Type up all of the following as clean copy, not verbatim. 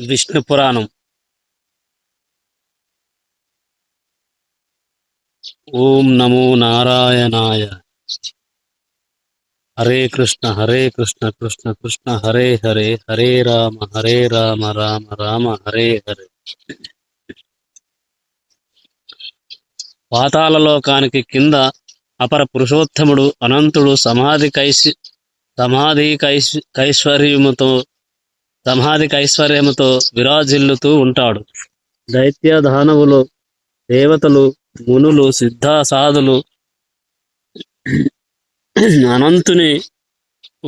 విష్ణు పురాణం. ఓం నమో నారాయణాయ. హరే కృష్ణ కృష్ణ కృష్ణ హరే హరే, హరే రామ రామ రామ హరే హరే. పాతాళలోకానికి కింద అపర పురుషోత్తముడు అనంతుడు సమాధి కైశ్వర్యముతో విరాజిల్లుతూ ఉంటాడు. దైత్య దానవులు, దేవతలు, మునులు, సిద్ధ సాధులు అనంతుని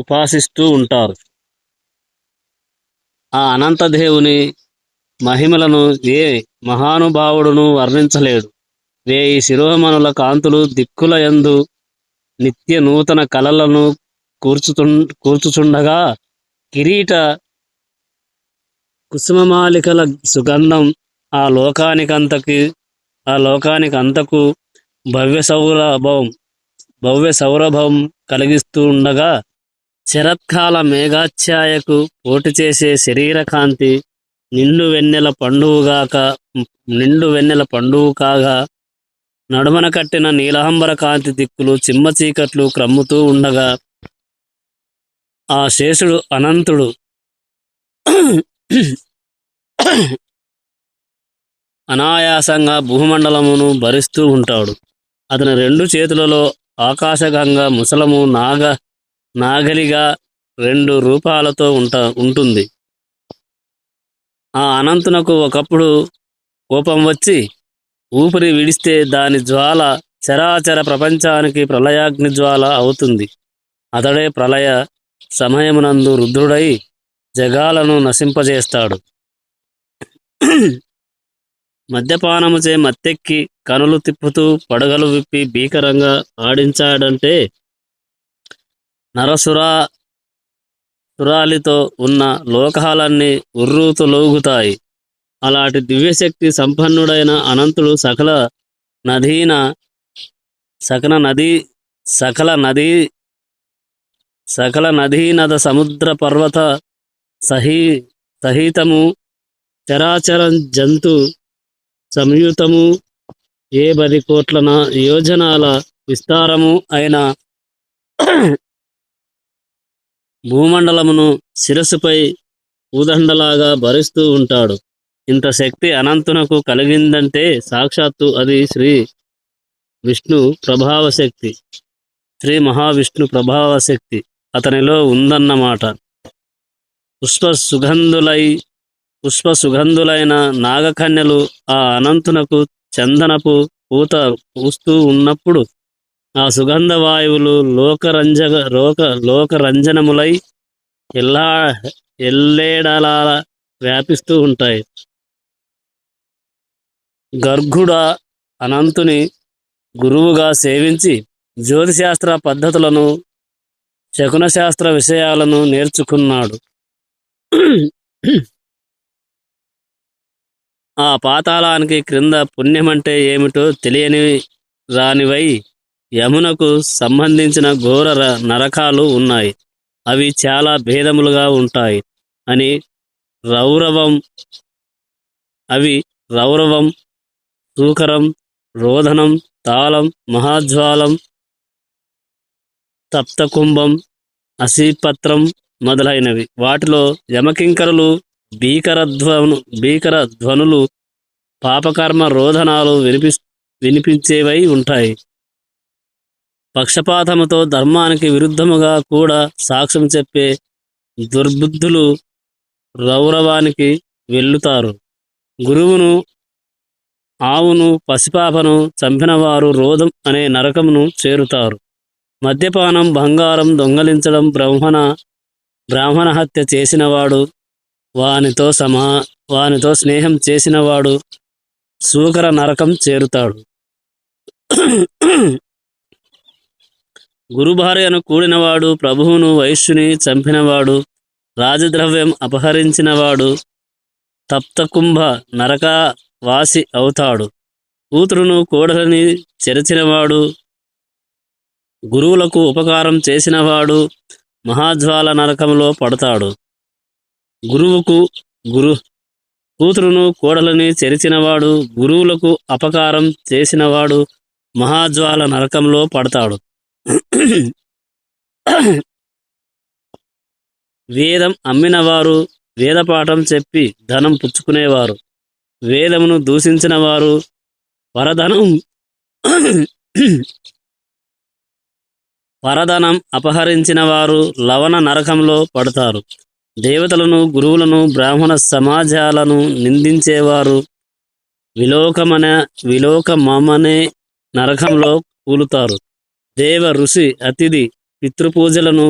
ఉపాసిస్తూ ఉంటారు. ఆ అనంతదేవుని మహిమలను ఏ మహానుభావుడును వర్ణించలేడు. వేయి శిరోమణుల కాంతులు దిక్కుల యందు నిత్య నూతన కళలను కూర్చుచుండగా, కిరీట కుసుమమాలికల సుగంధం ఆ లోకానికంతకు భవ్య సౌరభం కలిగిస్తూ ఉండగా, శరత్కాల మేఘాఛ్ఛాయకు పోటీ చేసే శరీర కాంతి నిండు వెన్నెల పండువు కాగా, నడుమన కట్టిన నీలాంబర కాంతి దిక్కులు చిమ్మ చీకట్లు క్రమ్ముతూ ఉండగా, ఆ శేషుడు అనంతుడు అనాయాసంగా భూమండలమును భరిస్తూ ఉంటాడు. అతని రెండు చేతులలో ఆకాశగంగా ముసలము నాగలిగా రెండు రూపాలతో ఉంటుంది. ఆ అనంతునకు ఒకప్పుడు కోపం వచ్చి ఊపిరి విడిస్తే దాని జ్వాల చరాచర ప్రపంచానికి ప్రళయాగ్ని జ్వాల అవుతుంది. అతడే ప్రళయ సమయమునందు రుద్రుడై జగాలను నశింపజేస్తాడు. మద్యపానముచే మత్తెక్కి కనులు తిప్పుతూ పడగలు విప్పి భీకరంగా ఆడించాడంటే నరసురాలితో ఉన్న లోకాలన్నీ ఉర్రూతులోగుతాయి. అలాంటి దివ్యశక్తి సంపన్నుడైన అనంతుడు సకల నదీ సముద్ర పర్వత సహితము చరాచర జంతు సంయుతము 10 కోట్ల యోజనాల విస్తారము అయిన భూమండలమును శిరస్సుపై పూదండలాగా భరిస్తూ ఉంటాడు. ఇంత శక్తి అనంతునకు కలిగిందంటే సాక్షాత్తు అది శ్రీ మహావిష్ణు ప్రభావశక్తి అతనిలో ఉందన్నమాట. పుష్పసుగంధులైన నాగకన్యలు ఆ అనంతునకు చందనపు పూత పూస్తూ ఉన్నప్పుడు ఆ సుగంధ వాయువులు లోకరంజనములై ఎల్లేడలా వ్యాపిస్తూ ఉంటాయి. గర్గుడ అనంతుని గురువుగా సేవించి జ్యోతిశాస్త్ర పద్ధతులను, శకునశాస్త్ర విషయాలను నేర్చుకున్నాడు. ఆ పాతాళానికి క్రింద పుణ్యమంటే ఏమిటో తెలియని రానివై యమునకు సంబంధించిన ఘోర నరకాలు ఉన్నాయి. అవి చాలా భేదములుగా ఉంటాయి అని రౌరవం, సూకరం, రోదనం, తాళం, మహాజ్వాలం, తప్తకుంభం, అసిపత్రం మొదలైనవి. వాటిలో యమకింకరులు భీకర ధ్వనులు, పాపకర్మ రోదనాలు వినిపించేవై ఉంటాయి. పక్షపాతముతో ధర్మానికి విరుద్ధముగా కూడా సాక్ష్యం చెప్పే దుర్బుద్ధులు రౌరవానికి వెళ్ళుతారు. గురువును, ఆవును, పసిపాపను చంపినవారు రోదం అనే నరకమును చేరుతారు. మద్యపానం, బంగారం దొంగలించడం, బ్రాహ్మణ హత్య చేసినవాడు, వానితో స్నేహం చేసినవాడు సూకర నరకం చేరుతాడు. గురుభార్యను కూడినవాడు, ప్రభువును వైశ్యుని చంపినవాడు, రాజద్రవ్యం అపహరించినవాడు తప్తకుంభ నరకవాసి అవుతాడు. కూతురును, కోడలిని చెరచినవాడు, గురువులకు ఉపకారం చేసినవాడు మహాజ్వాల నరకంలో పడతాడు. కూతురును కోడలని చెరిచినవాడు, గురువులకు అపకారం చేసినవాడు మహాజ్వాల నరకంలో పడతాడు. వేదం అమ్మినవారు, వేదపాఠం చెప్పి ధనం పుచ్చుకునేవారు, వేదమును దూషించిన వారు పరధనం పరధనం అపహరించిన వారు లవణ నరకంలో పడతారు. దేవతలను, గురువులను, బ్రాహ్మణ సమాజాలను నిందించేవారు విలోకమనే నరకంలో కూలుతారు. దేవ, ఋషి, అతిథి, పితృపూజలను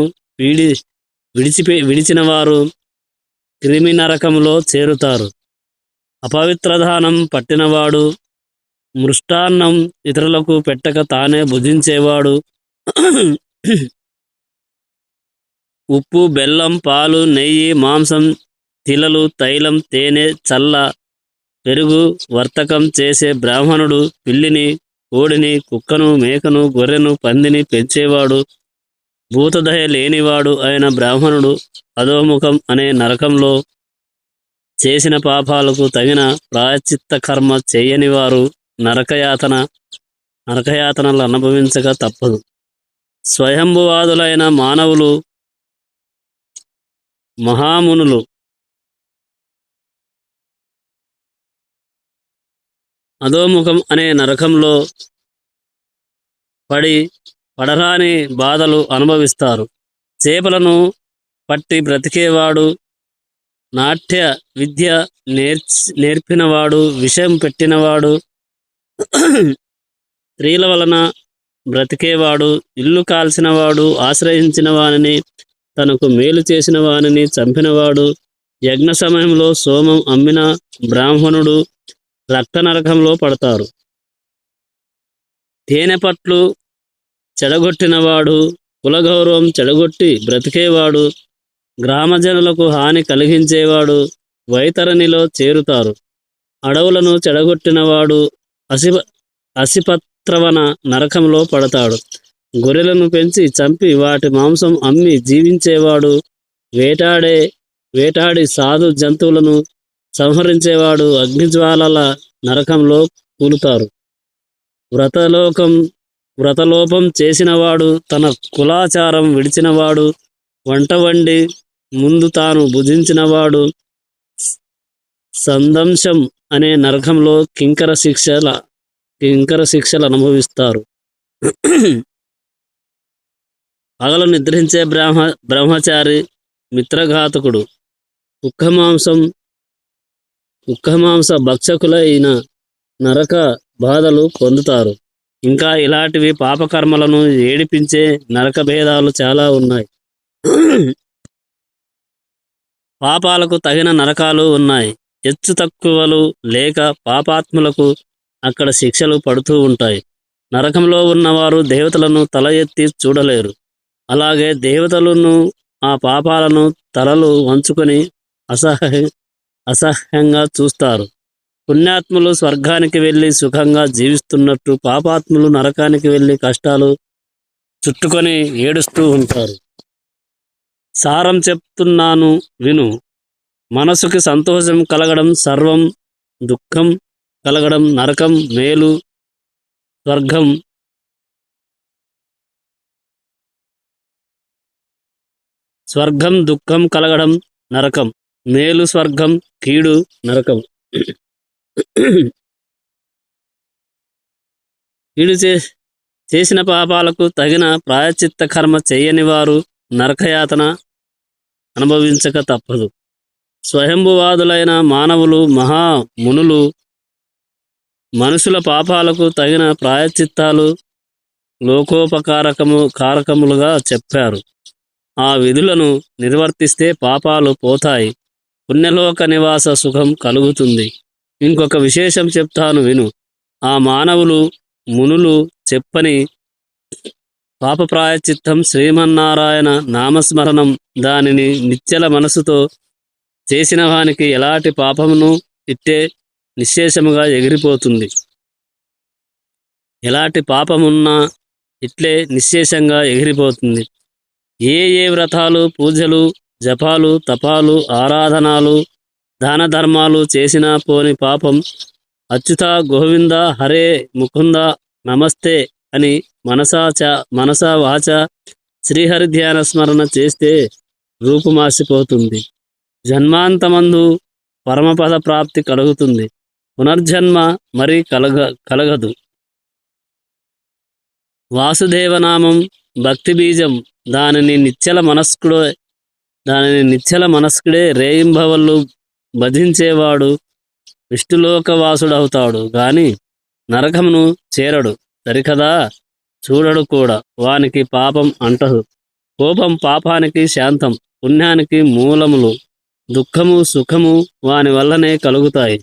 విడిచిన వారు క్రిమి నరకంలో చేరుతారు. అపవిత్రదానం పట్టినవాడు, మృష్టాన్నం ఇతరులకు పెట్టక తానే భుజించేవాడు, ఉప్పు, బెల్లం, పాలు, నెయ్యి, మాంసం, తిలలు, తైలం, తేనె, చల్ల, పెరుగు వర్తకం చేసే బ్రాహ్మణుడు, పిల్లిని, కోడిని, కుక్కను, మేకను, గొర్రెను, పందిని పెంచేవాడు, భూతదయ లేనివాడు అయిన బ్రాహ్మణుడు అధోముఖం అనే నరకంలో చేసిన పాపాలకు తగిన ప్రాయశ్చిత్త కర్మ చేయని వారు నరకయాతనలు అనుభవించక తప్పదు. స్వయంభువాదులైన మానవులు, మహామునులు అధోముఖం అనే నరకంలో పడరాని బాధలు అనుభవిస్తారు. చేపలను పట్టి బ్రతికేవాడు, నాట్య విద్య నేర్పినవాడు, విషం పెట్టినవాడు, స్త్రీల వలన బ్రతికేవాడు, ఇల్లు కాల్చినవాడు, ఆశ్రయించిన వానిని, తనకు మేలు చేసిన వానిని చంపినవాడు, యజ్ఞ సమయంలో సోమం అమ్మిన బ్రాహ్మణుడు రక్త నరకంలో పడతారు. తేనె పట్లు చెడగొట్టినవాడు, కులగౌరవం చెడగొట్టి బ్రతికేవాడు, గ్రామజనులకు హాని కలిగించేవాడు వైతరణిలో చేరుతారు. అడవులను చెడగొట్టినవాడు అసిపత్రవన నరకంలో పడతాడు. గొర్రెలను పెంచి చంపి వాటి మాంసం అమ్మి జీవించేవాడు, వేటాడి సాధు జంతువులను సంహరించేవాడు అగ్నిజ్వాలల నరకంలో కూలుతారు. వ్రతలోపం చేసినవాడు, తన కులాచారం విడిచినవాడు, వంట వండి ముందు తాను భుజించినవాడు సందంశం అనే నరకంలో కింకర శిక్షలు అనుభవిస్తారు. పగలు నిద్రించే బ్రహ్మచారి, మిత్రఘాతకుడు, కుక్కమాంస భక్షకులైన నరక బాధలు పొందుతారు. ఇంకా ఇలాంటివి పాపకర్మలను ఏడిపించే నరక భేదాలు చాలా ఉన్నాయి. పాపాలకు తగిన నరకాలు ఉన్నాయి. హెచ్చు తక్కువలు లేక పాపాత్ములకు అక్కడ శిక్షలు పడుతూ ఉంటాయి. నరకంలో ఉన్నవారు దేవతలను తల ఎత్తి చూడలేరు. అలాగే దేవతలను ఆ పాపాలను తలలు వంచుకొని అసహ్యంగా చూస్తారు. పుణ్యాత్ములు స్వర్గానికి వెళ్ళి సుఖంగా జీవిస్తున్నట్టు పాపాత్ములు నరకానికి వెళ్ళి కష్టాలు చుట్టుకొని ఏడుస్తూ ఉంటారు. సారం చెప్తున్నాను విను. మనసుకి సంతోషం కలగడం సర్వం, దుఃఖం కలగడం నరకం, మేలు స్వర్గం. స్వర్గం దుఃఖం కలగడం నరకం, మేలు స్వర్గం, కీడు నరకం. కీడు చేసిన పాపాలకు తగిన ప్రాయశ్చిత్త కర్మ చేయని వారు నరకయాతన అనుభవించక తప్పదు. స్వయంభువాదులైన మానవులు, మహామునులు మనుషుల పాపాలకు తగిన ప్రాయశ్చిత్తాలు కారకములుగా చెప్పారు. ఆ విధులను నిర్వర్తిస్తే పాపాలు పోతాయి, పుణ్యలోక నివాస సుఖం కలుగుతుంది. ఇంకొక విశేషం చెప్తాను విను. ఆ మానవులు, మునులు చెప్పని పాప ప్రాయశ్చిత్తం శ్రీమన్నారాయణ నామస్మరణం. దానిని నిశ్చల మనసుతో చేసిన వానికి ఎలాంటి పాపమును ఇట్టే నిశ్శేషముగా ఎగిరిపోతుంది. ఎలాంటి పాపమున్నా ఇట్లే నిశ్శేషంగా ఎగిరిపోతుంది. ఏ వ్రతాలు, పూజలు, జపాలు, తపాలు, ఆరాధనాలు దాన ధర్మాలు చేసినా పోని పాపం అచ్యుత గోవింద హరే ముకుంద నమస్తే అని మనసా వాచ శ్రీహరి ధ్యాన స్మరణ చేస్తే రూపు మాసిపోతుంది. జన్మాంతమందు పరమపద ప్రాప్తి కలుగుతుంది. పునర్జన్మ మరి కలగదు. వాసుదేవనామం భక్తి బీజం. దానిని నిశ్చల మనస్కుడే రేయింబవళ్ళు భజించేవాడు విష్ణులోకవాసుడవుతాడు గాని నరకమును చేరడు. సరికదా, చూడడు కూడా. వానికి పాపం అంటదు. కోపం పాపానికి శాంతం, పుణ్యానికి మూలములు. దుఃఖము సుఖము వాని వల్లనే కలుగుతాయి.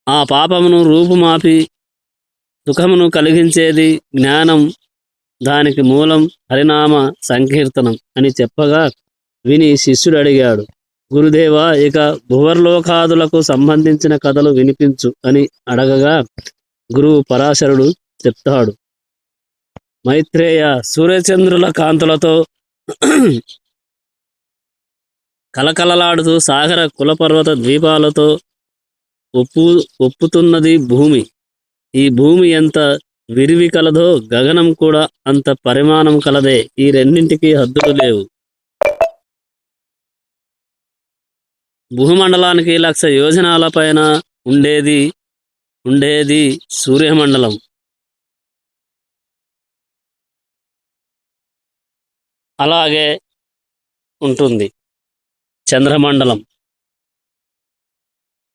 ఆ పాపమును రూపుమాపి సుఖమును కలిగించేది జ్ఞానం. దానికి మూలం హరినామ సంకీర్తనం అని చెప్పగా విని శిష్యుడు అడిగాడు, గురుదేవా, ఇక భువర్లోకాదులకు సంబంధించిన కథలు వినిపించు అని అడగగా గురువు పరాశరుడు చెప్తాడు. మైత్రేయ, సూర్యచంద్రుల కాంతులతో కలకలలాడుతూ సాగర కులపర్వత ద్వీపాలతో ఒప్పుతున్నది భూమి. ఈ భూమి ఎంత విరివి కలదో గగనం కూడా అంత పరిమాణం కలదే. ఈ రెండింటికి హద్దులు లేవు. భూమండలానికి 1,00,000 యోజనాల పైన ఉండేది సూర్యమండలం. అలాగే ఉంటుంది చంద్రమండలం.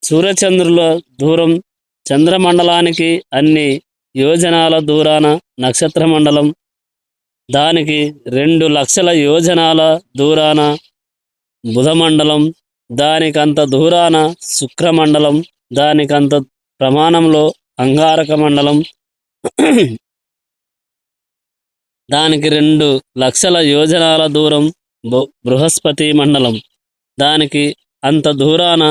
సూర్యచంద్రుల దూరం చంద్రమండలానికి అన్ని యోజనాల దూరాన నక్షత్రమండలం, దానికి 2,00,000 యోజనాల దూరాన బుధమండలం, దానికంత దూరాన శుక్రమండలం, దానికంత ప్రమాణంలో అంగారక మండలం, దానికి 2,00,000 యోజనాల దూరం బృహస్పతి మండలం, దానికి అంత దూరాన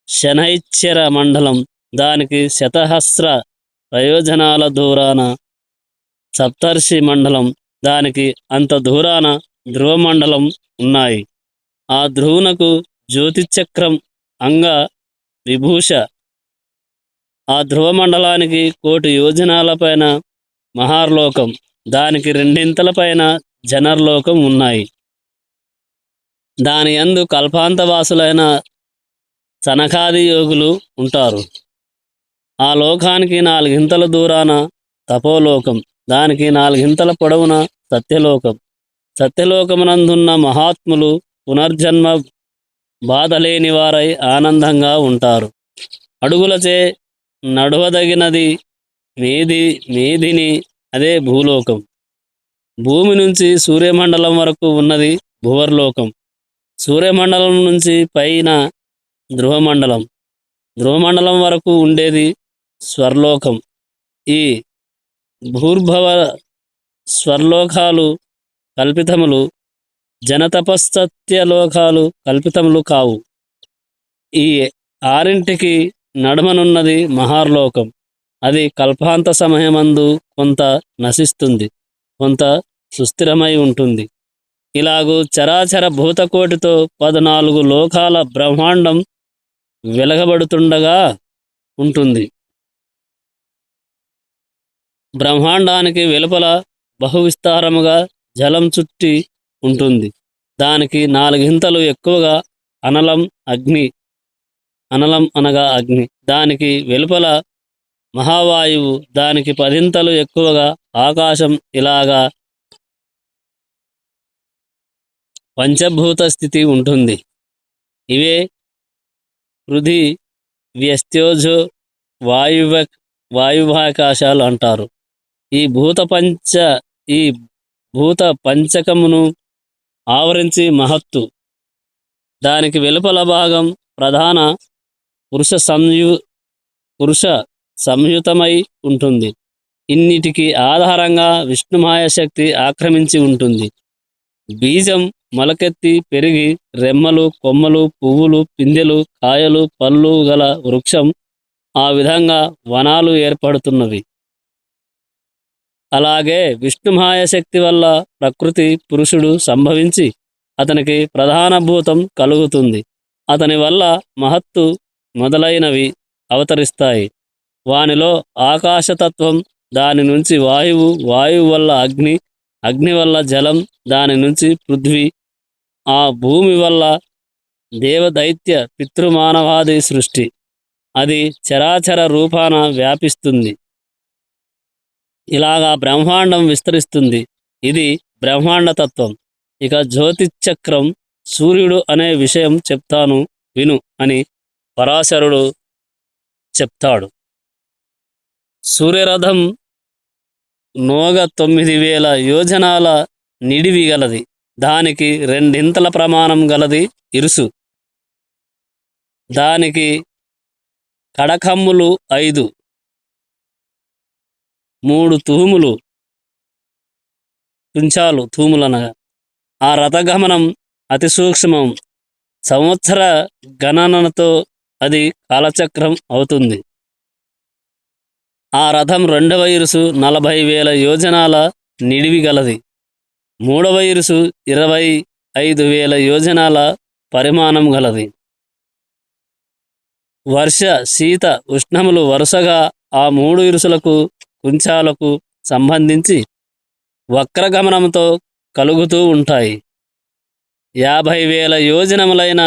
శనైశ్చర మండలం, దానికి శతసహస్ర ప్రయోజనాల దూరాన సప్తర్షి మండలం, దానికి అంత దూరాన ధ్రువమండలం ఉన్నాయి. ఆ ధ్రువునకు జ్యోతిచక్రం అంగ విభూష. ఆ ధ్రువమండలానికి 1,000,000 యోజనాల పైన మహార్లోకం, దానికి 2 పైన జనర్లోకం ఉన్నాయి. దాని యందు కల్పాంతవాసులైన సనకాది యోగులు ఉంటారు. ఆ లోకానికి 4 దూరాన తపోలోకం, దానికి 4 పొడవున సత్యలోకం. సత్యలోకమునందున్న మహాత్ములు పునర్జన్మ బాధలేని వారై ఆనందంగా ఉంటారు. అడుగులచే నడవదగినది మేదిని, అదే భూలోకం. భూమి నుంచి సూర్యమండలం వరకు ఉన్నది భువర్లోకం. సూర్యమండలం నుంచి పైన ధ్రువమండలం, ధ్రువమండలం వరకు ఉండేది స్వర్లోకం. ఈ భూర్భవ స్వర్లోకాలు కల్పితములు, జనతపస్తత్యలోకాలు కల్పితములు కావు. ఈ 6టికి నడుమనున్నది మహార్లోకం. అది కల్పాంత సమయమందు కొంత నశిస్తుంది, కొంత సుస్థిరమై ఉంటుంది. ఇలాగూ చరాచర భూతకోటితో 14 లోకాల బ్రహ్మాండం వెలగబడుతుండగా ఉంటుంది. బ్రహ్మాండానికి వెలుపల బహువిస్తారముగా జలం చుట్టి ఉంటుంది. దానికి 4 ఎక్కువగా అనలం అనగా అగ్ని, దానికి వెలుపల మహావాయువు, దానికి 10 ఎక్కువగా ఆకాశం. ఇలాగా పంచభూత స్థితి ఉంటుంది. ఇవే పృథి, వ్యస్త్యోజో, వాయువాకాశాలు అంటారు. ఈ భూత పంచకమును ఆవరించి మహత్తు. దానికి వెలుపల భాగం ప్రధాన పురుష సంయుతమై ఉంటుంది. ఇన్నిటికి ఆధారంగా విష్ణుమాయ శక్తి ఆక్రమించి ఉంటుంది. బీజం మొలకెత్తి పెరిగి రెమ్మలు, కొమ్మలు, పువ్వులు, పిందెలు, కాయలు, పళ్ళు గల వృక్షం, ఆ విధంగా వనాలు ఏర్పడుతున్నవి. అలాగే విష్ణుమాయ శక్తి వల్ల ప్రకృతి పురుషుడు సంభవించి అతనికి ప్రధానభూతం కలుగుతుంది. అతని వల్ల మహత్తు మొదలైనవి అవతరిస్తాయి. వానిలో ఆకాశతత్వం, దాని నుంచి వాయువు, వాయువు వల్ల అగ్ని, అగ్ని వల్ల జలం, దాని నుంచి పృథ్వీ, ఆ భూమి వల్ల దేవదైత్య పితృమానవాది సృష్టి. అది చరాచర రూపాన వ్యాపిస్తుంది. ఇలాగా బ్రహ్మాండం విస్తరిస్తుంది. ఇది బ్రహ్మాండ తత్వం. ఇక జ్యోతిచక్రం, సూర్యుడు అనే విషయం చెప్తాను విను అని పరాశరుడు చెప్తాడు. సూర్యరథం నోగ 9,000 యోజనాల నిడివి గలది. దానికి రెండింతల ప్రమాణం గలది ఇరుసు. దానికి కడకమ్ములు 5, 3 తూములు, కుంచాలు తూములనగా. ఆ రథగమనం అతి సూక్ష్మం. సంవత్సర గణనతో అది కాలచక్రం అవుతుంది. ఆ రథం 2వ ఇరుసు 40,000 యోజనాల నిడివి గలది. 3వ ఇరుసు 25,000 యోజనాల పరిమాణం గలది. వర్ష, శీత, ఉష్ణములు వరుసగా ఆ 3 ఇరుసులకు, కుంచాలకు సంబంధించి వక్రగమనంతో కలుగుతూ ఉంటాయి. 50,000 యోజనములైన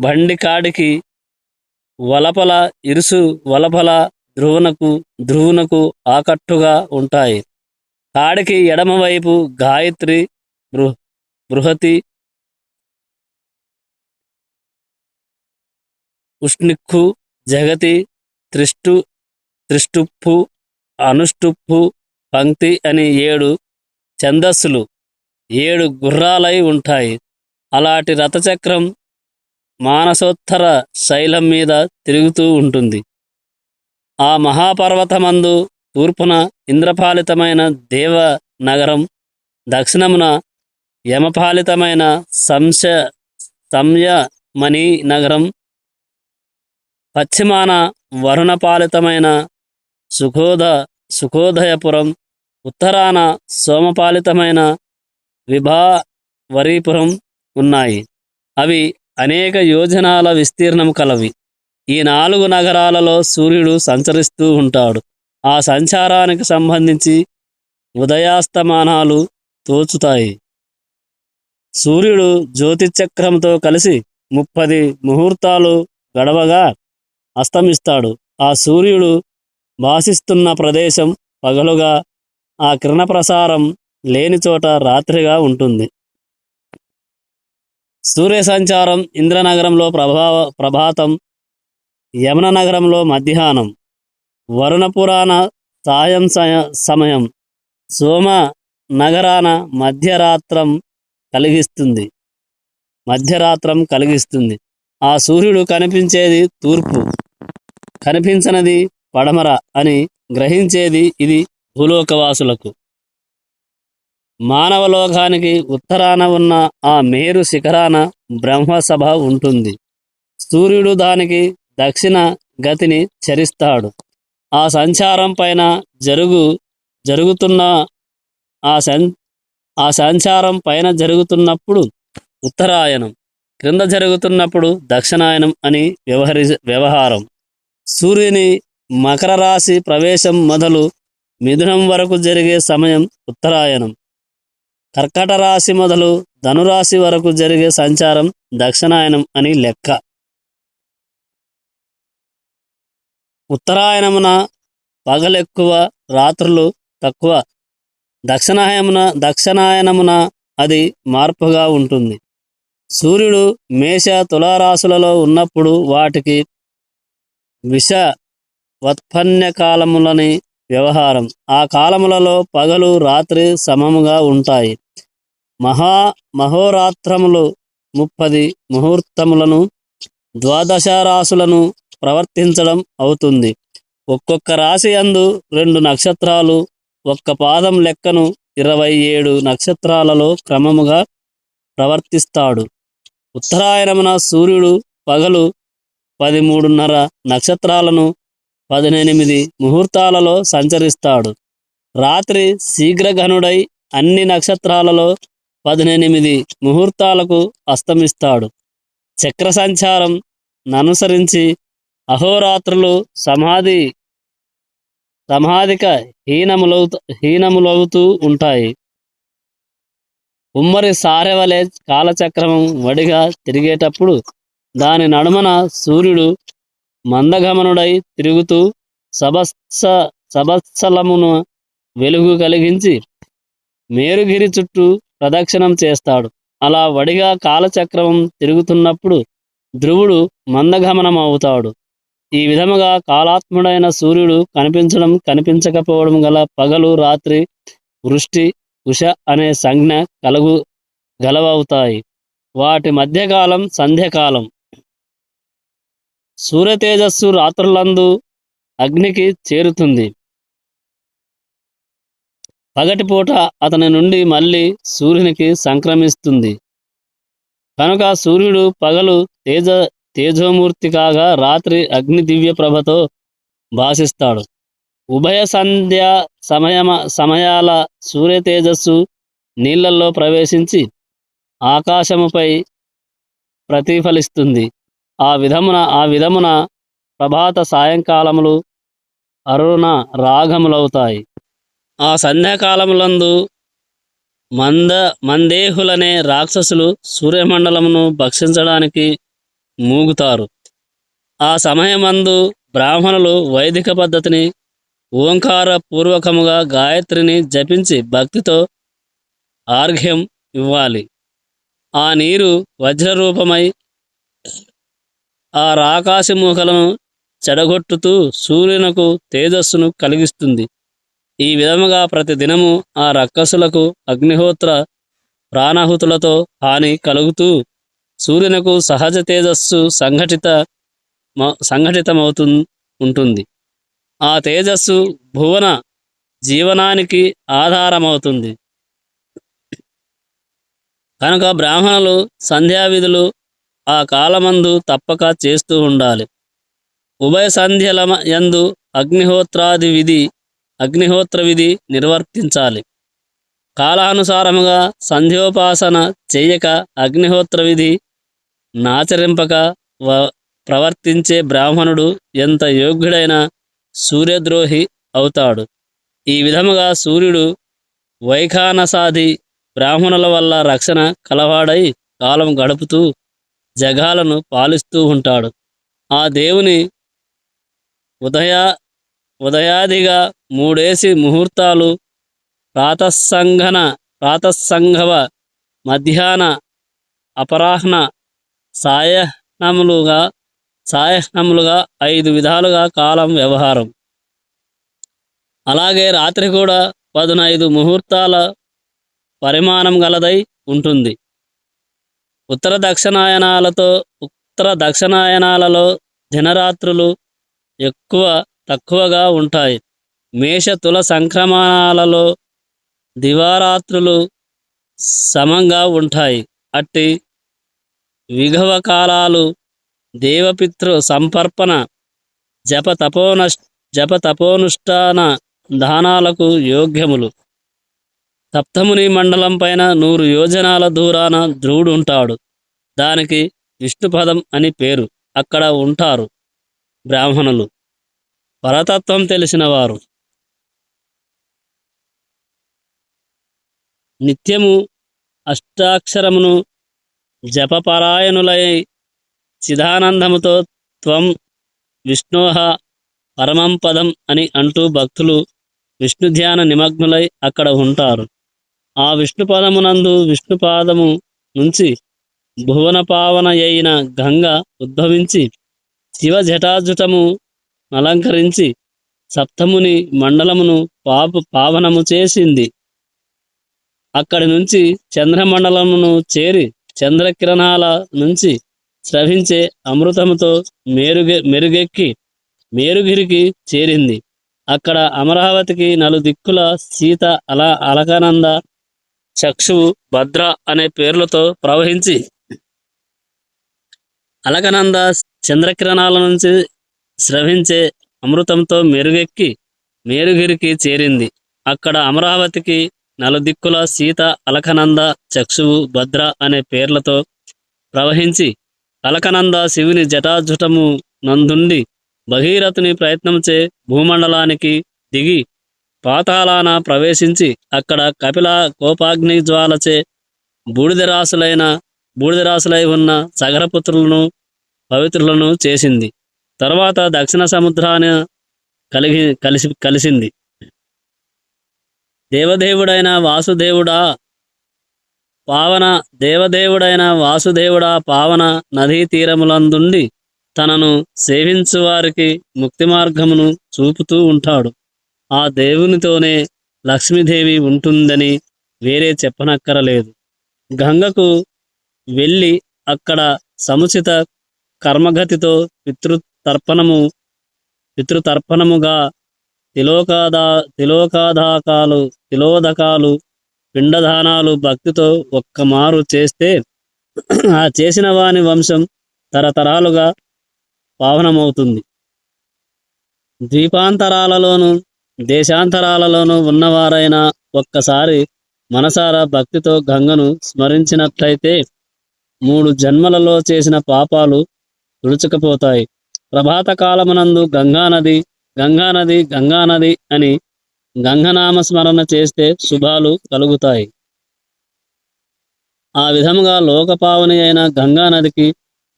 బండి కాడికి వలపల ఇరుసు, వలపల ధ్రువునకు ఆకట్టుగా ఉంటాయి. కాడికి ఎడమవైపు గాయత్రి, బృహతి, ఉష్ణిక్కు, జగతి, త్రిష్టుప్పు, అనుష్టుప్పు, పంక్తి అని 7 ఛందస్సులు, 7 గుర్రాలై ఉంటాయి. అలాంటి రథచక్రం మానసోత్తర శైలం మీద తిరుగుతూ ఉంటుంది. ఆ మహాపర్వతమందు తూర్పున ఇంద్రపాలితమైన దేవనగరం, దక్షిణమున యమపాలితమైన సంయమని నగరం, పశ్చిమాన వరుణపాలితమైన సుఖోదయపురం, ఉత్తరాన సోమపాలితమైన విభావరీపురం ఉన్నాయి. అవి అనేక యోజనాల విస్తీర్ణం కలవి. ఈ 4 నగరాలలో సూర్యుడు సంచరిస్తూ ఉంటాడు. ఆ సంచారానికి సంబంధించి ఉదయాస్తమానాలు తోచుతాయి. సూర్యుడు జ్యోతిచక్రంతో కలిసి 30 ముహూర్తాలు గడవగా అస్తమిస్తాడు. ఆ సూర్యుడు భాసిస్తున్న ప్రదేశం పగలుగా, ఆ కిరణ ప్రసారం లేని చోట రాత్రిగా ఉంటుంది. సూర్య సంచారం ఇంద్రనగరంలో ప్రభాతం, యమున నగరంలో మధ్యాహ్నం, వరుణపురాణ సాయం సమయం, సోమ నగరాన మధ్యరాత్రం కలిగిస్తుంది. ఆ సూర్యుడు కనిపించేది తూర్పు, కనిపించనిది పడమర అని గ్రహించేది ఇది భూలోకవాసులకు. మానవలోకానికి ఉత్తరాన ఉన్న ఆ మేరు శిఖరాన బ్రహ్మసభ ఉంటుంది. సూర్యుడు దానికి దక్షిణ గతిని చరిస్తాడు. ఆ సంచారం పైన సంచారం పైన జరుగుతున్నప్పుడు ఉత్తరాయణం, క్రింద జరుగుతున్నప్పుడు దక్షిణాయనం అని వ్యవహారం. సూర్యుని మకర రాశి ప్రవేశం మొదలు మిథునం వరకు జరిగే సమయం ఉత్తరాయణం. కర్కట రాశి మొదలు ధనురాశి వరకు జరిగే సంచారం దక్షిణాయనం అని లెక్క. ఉత్తరాయణమున పగలెక్కువ, రాత్రులు తక్కువ. దక్షిణాయనమున అది మార్పుగా ఉంటుంది. సూర్యుడు మేష, తులారాశులలో ఉన్నప్పుడు వాటికి విషవత్పన్య కాలములని వ్యవహారం. ఆ కాలములలో పగలు రాత్రి సమముగా ఉంటాయి. మహోరాత్రములు 30 ముహూర్తములను, 12 రాశులను ప్రవర్తించడం అవుతుంది. ఒక్కొక్క రాశి యందు 2 నక్షత్రాలు, ఒక్క పాదం లెక్కను 27 నక్షత్రాలలో క్రమముగా ప్రవర్తిస్తాడు. ఉత్తరాయణమున సూర్యుడు పగలు 13:30 నక్షత్రాలను 18 ముహూర్తాలలో సంచరిస్తాడు. రాత్రి శీఘ్రఘనుడై అన్ని నక్షత్రాలలో 18 ముహూర్తాలకు అస్తమిస్తాడు. చక్ర సంచారం ననుసరించి అహోరాత్రులు సమాధిక హీనములవుతూ ఉంటాయి. ఉమ్మరి సారెవలే కాలచక్రమం వడిగా తిరిగేటప్పుడు దాని నడుమన సూర్యుడు మందగమనుడై తిరుగుతూ సబత్సలమును వెలుగు కలిగించి మేరుగిరి చుట్టూ ప్రదక్షిణం చేస్తాడు. అలా వడిగా కాలచక్రమం తిరుగుతున్నప్పుడు ధ్రువుడు మందగమనం అవుతాడు. ఈ విధముగా కాలాత్ముడైన సూర్యుడు కనిపించడం కనిపించకపోవడం గల పగలు రాత్రి వృష్టి ఉష అనే సంజ్ఞ గలవవుతాయి. వాటి మధ్యకాలం సంధ్యకాలం. సూర్యతేజస్సు రాత్రులందు అగ్నికి చేరుతుంది. పగటిపూట అతని నుండి మళ్ళీ సూర్యునికి సంక్రమిస్తుంది. కనుక సూర్యుడు పగలు తేజోమూర్తి కాగా రాత్రి అగ్ని దివ్య ప్రభతో భాసిస్తాడు. ఉభయ సంధ్యా సమయాల సూర్య తేజస్సు నీళ్లలో ప్రవేశించి ఆకాశముపై ప్రతిఫలిస్తుంది. ఆ విధమున ప్రభాత సాయంకాలములు అరుణ రాగములవుతాయి. ఆ సంధ్యాకాలములందు మందేహులనే రాక్షసులు సూర్యమండలమును భక్షించడానికి మూగుతారు. ఆ సమయమందు బ్రాహ్మణులు వైదిక పద్ధతిని ఓంకార పూర్వకముగా గాయత్రిని జపించి భక్తితో ఆర్ఘ్యం ఇవ్వాలి. ఆ నీరు వజ్రరూపమై ఆ రాకాశమూకలను చెడగొట్టుతూ సూర్యునకు తేజస్సును కలిగిస్తుంది. ఈ విధముగా ప్రతిదినము ఆ రక్కసులకు అగ్నిహోత్ర ప్రాణాహుతులతో హాని కలుగుతూ సూర్యునకు సహజ తేజస్సు ఉంటుంది. ఆ తేజస్సు భువన జీవనానికి ఆధారమవుతుంది. కనుక బ్రాహ్మణులు సంధ్యావిధులు ఆ కాలమందు తప్పక చేస్తూ ఉండాలి. ఉభయ సంధ్యల యందు అగ్నిహోత్ర విధి నిర్వర్తించాలి. కాలానుసారముగా సంధ్యోపాసన చేయక అగ్నిహోత్ర విధి నాచరింపక ప్రవర్తించే బ్రాహ్మణుడు ఎంత యోగ్యుడైన సూర్యద్రోహి అవుతాడు. ఈ విధముగా సూర్యుడు వైఖానసాది బ్రాహ్మణుల వల్ల రక్షణ కలవాడై కాలం గడుపుతూ జగాలను పాలిస్తూ ఉంటాడు. ఆ దేవుని ఉదయాదిగా 3 ముహూర్తాలు ప్రాతస్సంఘవ మధ్యాహ్న అపరాహ్న సాయహ్నములుగా 5 విధాలుగా కాలం వ్యవహారం. అలాగే రాత్రి కూడా 15 ముహూర్తాల పరిమాణం గలదై ఉంటుంది. ఉత్తర దక్షిణాయనాలలో దినరాత్రులు తక్కువగా ఉంటాయి. మేష తుల సంక్రమణాలలో దివారాత్రులు సమంగా ఉంటాయి. అట్టి విఘవ కాలాలు దేవపితృ సంపర్పణ జప తపోనుష్ఠాన దానాలకు యోగ్యములు. సప్తముని మండలం పైన 100 యోజనాల దూరాన ధ్రువుడు ఉంటాడు. దానికి విష్ణుపదం అని పేరు. అక్కడ ఉంటారు బ్రాహ్మణులు, పరతత్వం తెలిసినవారు. నిత్యము అష్టాక్షరమును జపపరాయణులై చిదానందముతో త్వం విష్ణోహ పరమం పదం అని అంటూ భక్తులు విష్ణు ధ్యాన నిమగ్నులై అక్కడ ఉంటారు. ఆ విష్ణుపదమునందు విష్ణుపాదము నుంచి భువన పావనయైన గంగ ఉద్భవించి శివ జటాజుటము అలంకరించి సప్తముని మండలమును పావనము చేసింది. అక్కడి నుంచి చంద్రమండలమును చేరి చంద్రకిరణాల నుంచి స్రవించే అమృతముతో మెరుగెక్కి మేరుగిరికి చేరింది. అక్కడ అమరావతికి నలుదిక్కుల సీత అలకనంద చక్షువు భద్ర అనే పేర్లతో ప్రవహించి అలకనంద చంద్రకిరణాల నుంచి స్రవించే అమృతంతో మెరుగెక్కి మేరుగిరికి చేరింది. అక్కడ అమరావతికి నలుదిక్కుల సీత, అలకనంద, చక్షువు, భద్ర అనే పేర్లతో ప్రవహించి అలకనంద శివుని జటాజుటము నందుండి భగీరథుని ప్రయత్నంచే భూమండలానికి దిగి పాతాళాన ప్రవేశించి అక్కడ కపిల కోపాగ్ని జ్వాలచే బూడిదరాసులై ఉన్న సగరపుత్రులను పవిత్రులను చేసింది. తర్వాత దక్షిణ సముద్రాన కలిసింది. దేవదేవుడైన వాసుదేవుడా పావన నదీ తీరములందుండి తనను సేవించువారికి ముక్తి మార్గమును చూపుతూ ఉంటాడు. ఆ దేవునితోనే లక్ష్మీదేవి ఉంటుందని వేరే చెప్పనక్కరలేదు. గంగకు వెళ్ళి అక్కడ సముచిత కర్మగతితో పితృతర్పణముగా తిలోదకాలు పిండదానాలు భక్తితో ఒక్కమారు చేస్తే ఆ చేసిన వాని వంశం తరతరాలుగా పావనమవుతుంది. ద్వీపాంతరాలలోనూ దేశాంతరాలలోనూ ఉన్నవారైనా ఒక్కసారి మనసారా భక్తితో గంగను స్మరించినట్లయితే 3 జన్మలలో చేసిన పాపాలు తుడుచుకుపోతాయి. ప్రభాత కాలమునందు గంగానది గంగానది గంగానది అని గంగనామ స్మరణ చేస్తే శుభాలు కలుగుతాయి. ఆ విధముగా లోకపావని అయిన గంగానదికి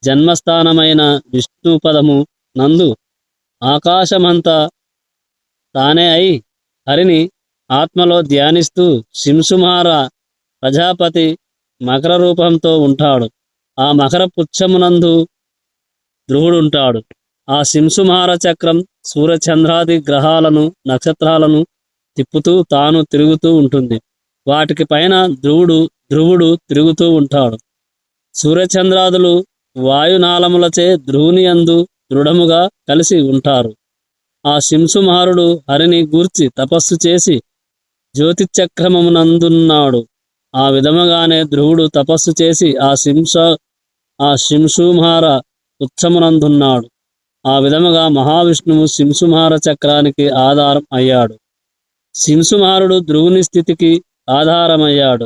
జన్మస్థానమైన విష్ణుపదము నందు ఆకాశమంతా తానే అయి హరిని ఆత్మలో ధ్యానిస్తూ శింసుమార ప్రజాపతి మకర రూపంతో ఉంటాడు. ఆ మకర పుచ్చమునందు ధ్రువుడుంటాడు. ఆ శింసుమార చక్రం సూర్యచంద్రాది గ్రహాలను నక్షత్రాలను తిప్పుతూ తాను తిరుగుతూ ఉంటుంది. వాటికి పైన ధ్రువుడు తిరుగుతూ ఉంటాడు. సూర్యచంద్రాదులు వాయునాళములచే ధ్రువుని యందు దృఢముగా కలిసి ఉంటారు. ఆ శింసుమారుడు హరిని గూర్చి తపస్సు చేసి జ్యోతిచక్రమునందున్నాడు. ఆ విధముగానే ధ్రువుడు తపస్సు చేసి ఆ శింసుమార ఉచ్చమునందున్నాడు. ఆ విధముగా మహావిష్ణువు శింసుమార చక్రానికి ఆధారం అయ్యాడు. శింసుమారుడు ధ్రువుని స్థితికి ఆధారమయ్యాడు.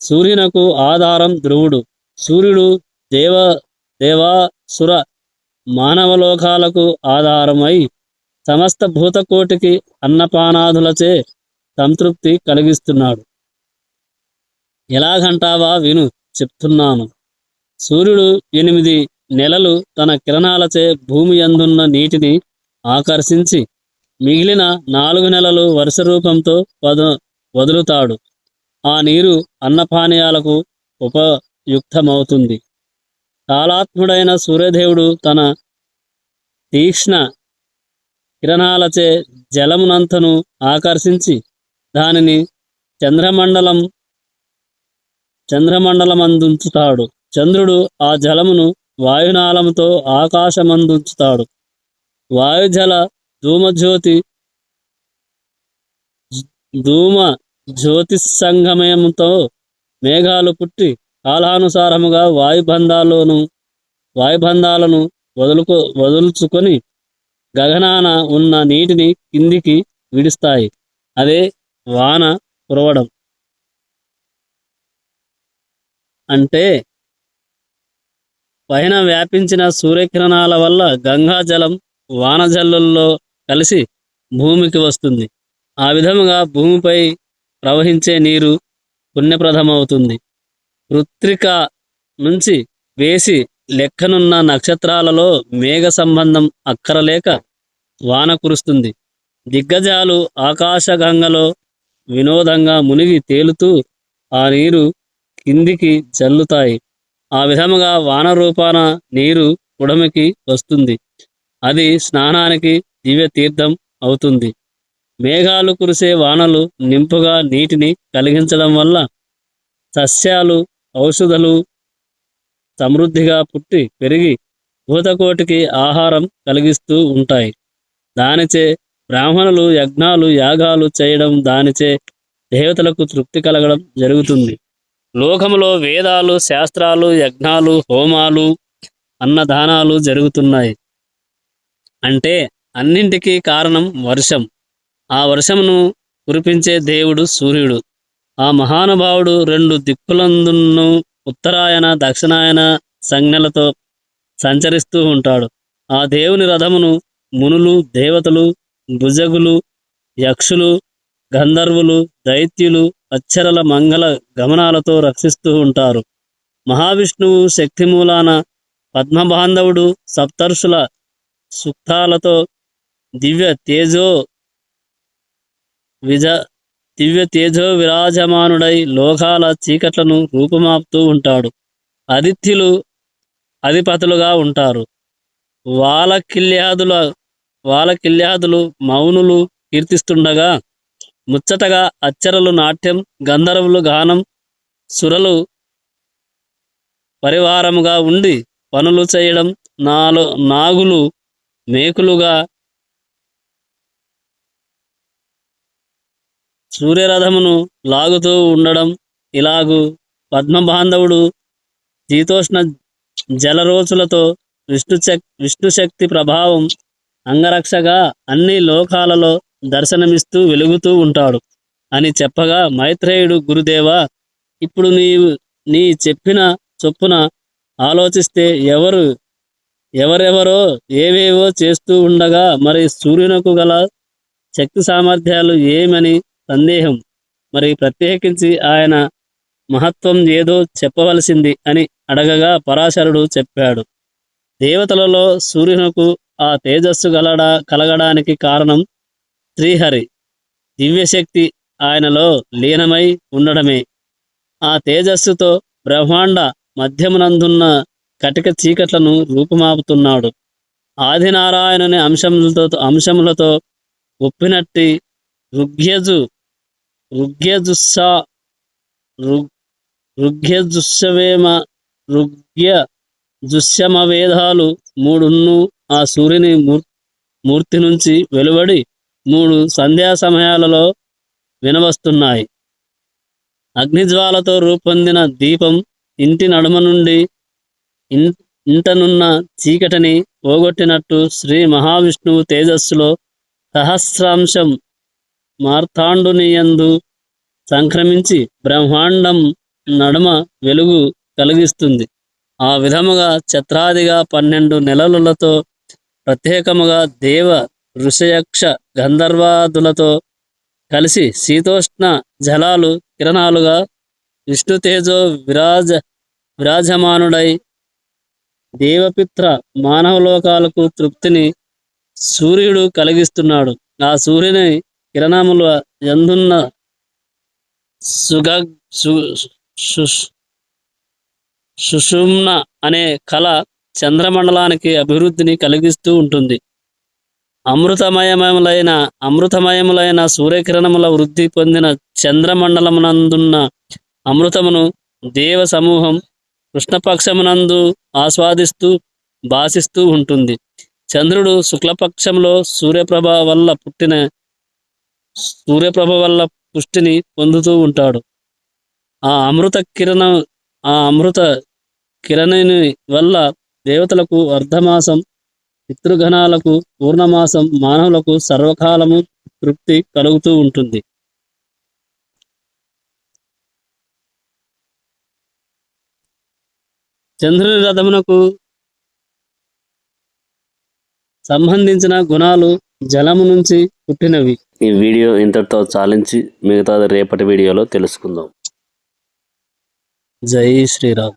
సూర్యునకు ఆధారం ధ్రువుడు. సూర్యుడు దేవాసుర మానవలోకాలకు ఆధారమై సమస్త భూతకోటికి అన్నపానాదులచే సంతృప్తి కలిగిస్తున్నాడు. ఎలాగంటావా విను, చెప్తున్నాను. సూర్యుడు 8 నెలలు తన కిరణాలచే భూమి యందున్న నీటిని ఆకర్షించి మిగిలిన 4 నెలలు వర్ష రూపంతో వదులుతాడు. ఆ నీరు అన్నపానీయాలకు ఉపయుక్తమవుతుంది. కాలాత్ముడైన సూర్యదేవుడు తన తీక్ష్ణ కిరణాలచే జలమునంతను ఆకర్షించి దానిని చంద్రమండలమందుంచుతాడు. చంద్రుడు ఆ జలమును వాయునాళముతో ఆకాశమందుంచుతాడు. వాయుజల ధూమ జ్యోతిస్సంగమయంతో మేఘాలు పుట్టి కాలానుసారముగా వాయుబంధాలను వదుల్చుకొని గగనాన ఉన్న నీటిని కిందికి విడుస్తాయి. అదే వాన కురవడం అంటే. పైన వ్యాపించిన సూర్యకిరణాల వల్ల గంగాజలం వానజల్లుల్లో కలిసి భూమికి వస్తుంది. ఆ విధముగా భూమిపై ప్రవహించే నీరు పుణ్యప్రదమవుతుంది. పృత్రిక నుంచి వేసి లెక్కనున్న నక్షత్రాలలో మేఘ సంబంధం అక్కరలేక వాన కురుస్తుంది. దిగ్గజాలు ఆకాశగంగలో వినోదంగా మునిగి తేలుతూ ఆ నీరు కిందికి జల్లుతాయి. ఆ విధముగా వాన రూపాన నీరు పుడమికి వస్తుంది. అది స్నానానికి దివ్య తీర్థం అవుతుంది. మేఘాలు కురిసే వానలు నింపుగా నీటిని కలిగించడం వల్ల సస్యాలు ఔషధులు సమృద్ధిగా పుట్టి పెరిగి భూతకోటికి ఆహారం కలిగిస్తూ ఉంటాయి. దానిచే బ్రాహ్మణులు యజ్ఞాలు యాగాలు చేయడం, దానిచే దేవతలకు తృప్తి కలగడం జరుగుతుంది. లోకములో వేదాలు శాస్త్రాలు యజ్ఞాలు హోమాలు అన్నదానాలు జరుగుతున్నాయి. అంటే అన్నింటికీ కారణం వర్షం. ఆ వర్షమును కురిపించే దేవుడు సూర్యుడు. ఆ మహానుభావుడు 2 దిక్కులందును ఉత్తరాయణ దక్షిణాయన సంజ్ఞలతో సంచరిస్తూ ఉంటాడు. ఆ దేవుని రథమును మునులు, దేవతలు, భుజగులు, యక్షులు, గంధర్వులు, దైత్యులు అచ్చరల మంగళ గమనాలతో రక్షిస్తూ ఉంటారు. మహావిష్ణువు శక్తిమూలాన పద్మబాంధవుడు సప్తర్షుల సూక్తాలతో దివ్య తేజో విజ దివ్య తేజో విరాజమానుడై లోకాల చీకట్లను రూపుమాపుతూ ఉంటాడు. ఆదిత్యులు అధిపతులుగా ఉంటారు. వాలకిల్యాదుల వాలకిల్యాదులు మౌనులు కీర్తిస్తుండగా ముచ్చటగా అచ్చరలు నాట్యం, గంధర్వులు గానం, సురలు పరివారముగా ఉండి పనులు చేయడం, నాగులు మేకులుగా సూర్యరథమును లాగుతూ ఉండడం, ఇలాగు పద్మబాంధవుడు శీతోష్ణ జలరోచులతో విష్ణుశక్తి ప్రభావం అంగరక్షగా అన్ని లోకాలలో దర్శనమిస్తూ వెలుగుతూ ఉంటాడు అని చెప్పగా మైత్రేయుడు, గురుదేవా, ఇప్పుడు నీ చెప్పిన చొప్పున ఆలోచిస్తే ఎవరెవరో ఏవేవో చేస్తూ ఉండగా మరి సూర్యునకు గల శక్తి సామర్థ్యాలు ఏమని సందేహం. మరి ప్రత్యేకించి ఆయన మహత్వం ఏదో చెప్పవలసింది అని అడగగా పరాశరుడు చెప్పాడు. దేవతలలో సూర్యునకు ఆ తేజస్సు కలగడానికి కారణం శ్రీహరి దివ్యశక్తి ఆయనలో లీనమై ఉండడమే. ఆ తేజస్సుతో బ్రహ్మాండ మధ్యమునందున్న కటిక చీకట్లను రూపుమాపుతున్నాడు. ఆదినారాయణుని అంశములతో ఒప్పినట్టి ఋగ్యజుస్సవేమ మూడున్ను ఆ సూర్యుని మూర్తి నుంచి వెలువడి 3 సంధ్యా సమయాలలో వినవస్తున్నాయి. అగ్నిజ్వాలతో రూపొందిన దీపం ఇంటి నడుమ నుండి ఇంటనున్న చీకటిని పోగొట్టినట్టు శ్రీ మహావిష్ణువు తేజస్సులో సహస్రాంశం మార్తాండునియందు సంక్రమించి బ్రహ్మాండం నడుమ వెలుగు కలిగిస్తుంది. ఆ విధముగా ఛత్రాదిగా 12 నెలలతో ప్రత్యేకముగా దేవ ఋషయక్ష గంధర్వాదులతో కలిసి శీతోష్ణ జలాలు కిరణాలుగా విష్ణుతేజో విరాజమానుడై దేవపిత్ర మానవలోకాలకు తృప్తిని సూర్యుడు కలిగిస్తున్నాడు. ఆ సూర్యుని కిరణముల యందున్న సుషుమ్న అనే కళ చంద్రమండలానికి అభివృద్ధిని కలిగిస్తూ ఉంటుంది. అమృతమయములైన సూర్యకిరణముల వృద్ధి పొందిన చంద్రమండలమునందున్న అమృతమును దేవ సమూహం కృష్ణపక్షమునందు ఆస్వాదిస్తూ భాసిస్తూ ఉంటుంది. చంద్రుడు శుక్లపక్షంలో సూర్యప్రభ వల్ల పుష్టిని పొందుతూ ఉంటాడు. ఆ అమృత కిరణుని వల్ల దేవతలకు అర్ధమాసం, పితృగణాలకు పూర్ణమాసం, మానవులకు సర్వకాలము తృప్తి కలుగుతూ ఉంటుంది. చంద్రుని రథమునకు సంబంధించిన గుణాలు జలము నుంచి పుట్టినవి. ఈ వీడియో ఇంతటితో చాలించి మిగతాది రేపటి వీడియోలో తెలుసుకుందాం. జై శ్రీరామ్.